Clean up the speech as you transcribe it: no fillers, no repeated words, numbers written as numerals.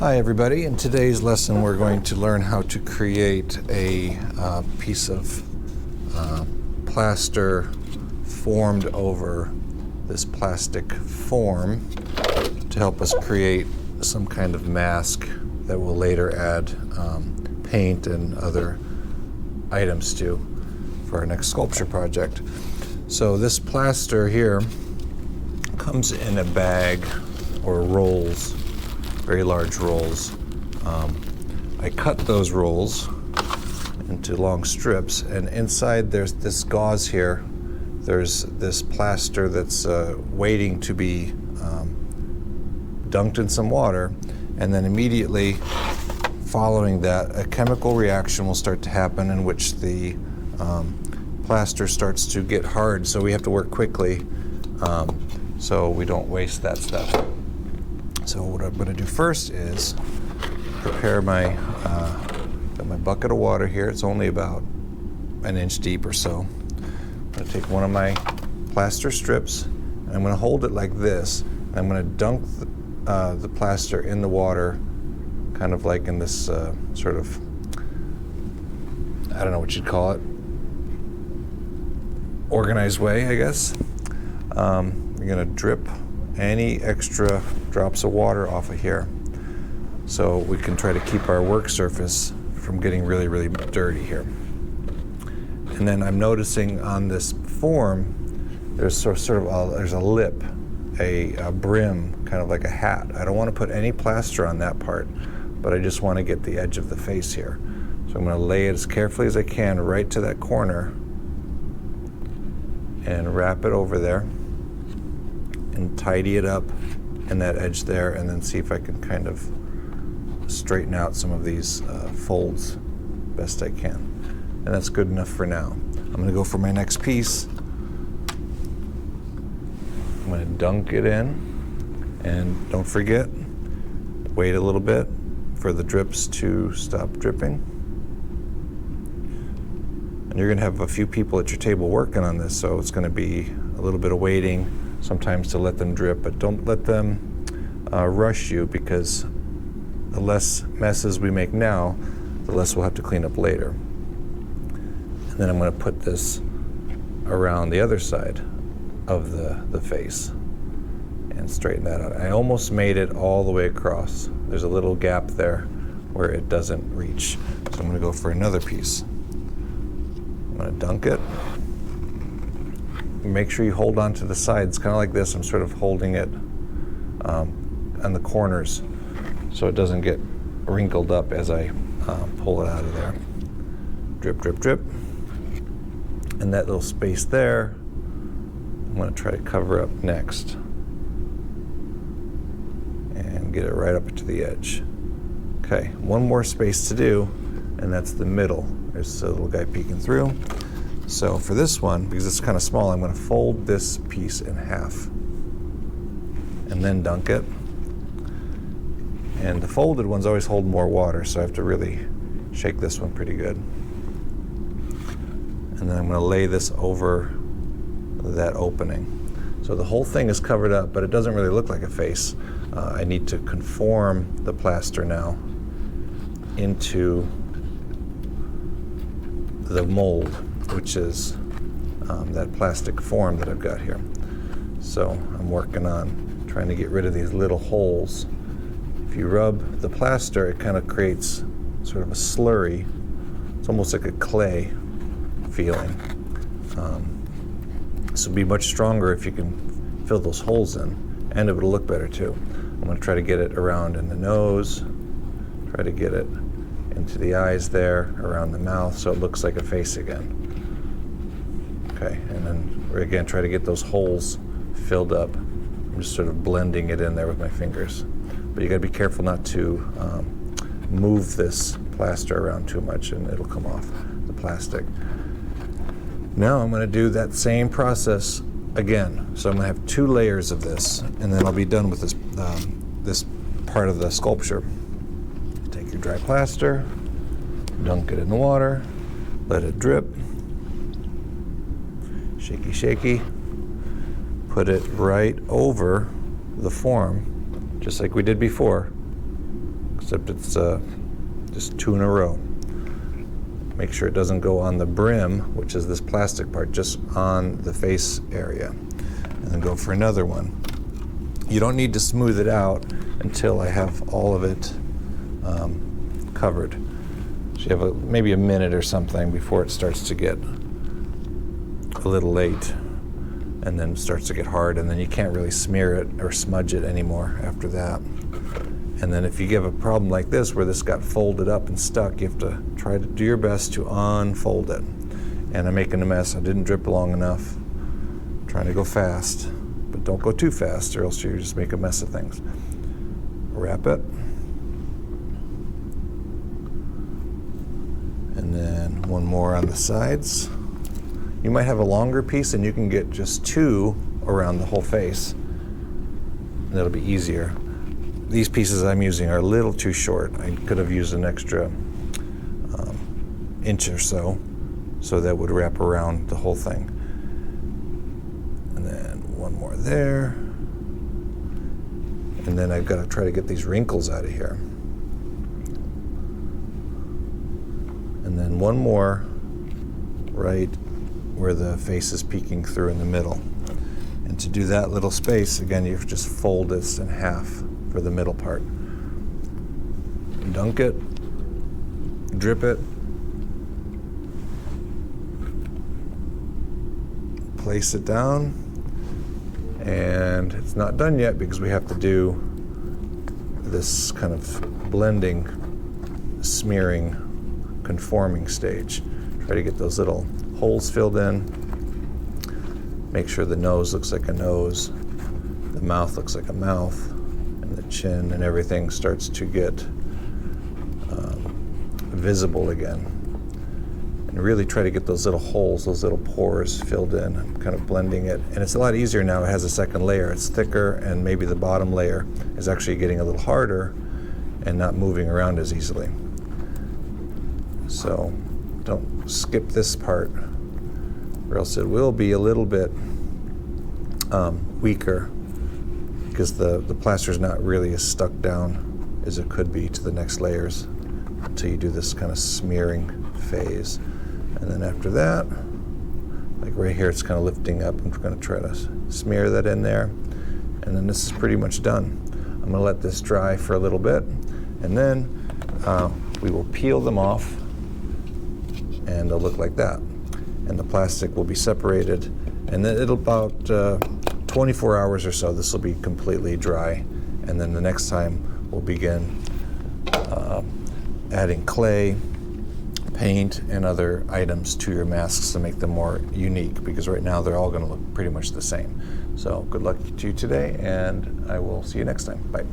Hi everybody, in today's lesson we're going to learn how to create a piece of plaster formed over this plastic form to help us create some kind of mask that we'll later add paint and other items to for our next sculpture project. So this plaster here comes in a bag or rolls, very large rolls. I cut those rolls into long strips, and inside there's this gauze here. There's this plaster that's waiting to be dunked in some water, and then immediately following that, a chemical reaction will start to happen in which the plaster starts to get hard, so we have to work quickly so we don't waste that stuff. So what I'm going to do first is prepare my got my bucket of water here. It's only about an inch deep or so. I'm going to take one of my plaster strips and I'm going to hold it like this. And I'm going to dunk the plaster in the water, kind of like in this sort of, I don't know what you'd call it, organized way, I guess. You're going to drip any extra drops of water off of here so we can try to keep our work surface from getting really, really dirty here. And then I'm noticing on this form there's there's a lip, a brim, kind of like a hat. I don't want to put any plaster on that part, but I just want to get the edge of the face here. So I'm going to lay it as carefully as I can right to that corner and wrap it over there and tidy it up in that edge there, and then see if I can kind of straighten out some of these folds best I can. And that's good enough for now. I'm going to go for my next piece. I'm going to dunk it in, and don't forget, wait a little bit for the drips to stop dripping. And you're going to have a few people at your table working on this, so it's going to be a little bit of waiting sometimes to let them drip, but don't let them rush you, because the less messes we make now, the less we'll have to clean up later. And then I'm going to put this around the other side of the face and straighten that out. I almost made it all the way across. There's a little gap there where it doesn't reach. So I'm going to go for another piece. I'm going to dunk it. Make sure you hold on to the sides, kind of like this. I'm sort of holding it on the corners so it doesn't get wrinkled up as I pull it out of there. Drip, drip, drip. And that little space there, I'm going to try to cover up next and get it right up to the edge. Okay, one more space to do, and that's the middle. There's a little guy peeking through. So for this one, because it's kind of small, I'm going to fold this piece in half and then dunk it. And the folded ones always hold more water, so I have to really shake this one pretty good. And then I'm going to lay this over that opening. So the whole thing is covered up, but it doesn't really look like a face. I need to conform the plaster now into the mold, which is that plastic form that I've got here. So I'm working on trying to get rid of these little holes. If you rub the plaster, it kind of creates sort of a slurry. It's almost like a clay feeling. This will be much stronger if you can fill those holes in, and it will look better too. I'm going to try to get it around in the nose, try to get it into the eyes there, around the mouth, so it looks like a face again. Okay, and then again, try to get those holes filled up. I'm just sort of blending it in there with my fingers. But you gotta be careful not to move this plaster around too much, and it'll come off the plastic. Now I'm gonna do that same process again. So I'm gonna have 2 layers of this, and then I'll be done with this, this part of the sculpture. Take your dry plaster, dunk it in the water, let it drip, shaky, shaky, put it right over the form, just like we did before. except it's just 2 in a row. Make sure it doesn't go on the brim, which is this plastic part, just on the face area. And then go for another one. You don't need to smooth it out until I have all of it covered. So you have maybe a minute or something before it starts to get a little late, and then starts to get hard, and then you can't really smear it or smudge it anymore after that. And then if you have a problem like this where this got folded up and stuck, you have to try to do your best to unfold it. And I'm making a mess. I didn't drip long enough. I'm trying to go fast, but don't go too fast or else you just make a mess of things. Wrap it. And then one more on the sides. You might have a longer piece and you can get just 2 around the whole face. And that'll be easier. These pieces I'm using are a little too short. I could have used an extra inch or so that would wrap around the whole thing. And then one more there. And then I've got to try to get these wrinkles out of here. And then one more right where the face is peeking through in the middle. And to do that little space, again, you just fold this in half for the middle part. Dunk it, drip it, place it down, and it's not done yet because we have to do this kind of blending, smearing, conforming stage. Try to get those little holes filled in. Make sure the nose looks like a nose, the mouth looks like a mouth, and the chin and everything starts to get visible again. And really try to get those little holes, those little pores filled in. I'm kind of blending it. And it's a lot easier now. It has a second layer. It's thicker, and maybe the bottom layer is actually getting a little harder and not moving around as easily. So don't skip this part, or else it will be a little bit weaker because the plaster is not really as stuck down as it could be to the next layers until you do this kind of smearing phase. And then after that, like right here, it's kind of lifting up. I'm going to try to smear that in there. And then this is pretty much done. I'm going to let this dry for a little bit, and then we will peel them off, and they'll look like that. And the plastic will be separated, and then it'll about 24 hours or so, this will be completely dry. And then the next time we'll begin adding clay, paint, and other items to your masks to make them more unique, because right now they're all going to look pretty much the same. So good luck to you today, and I will see you next time. Bye.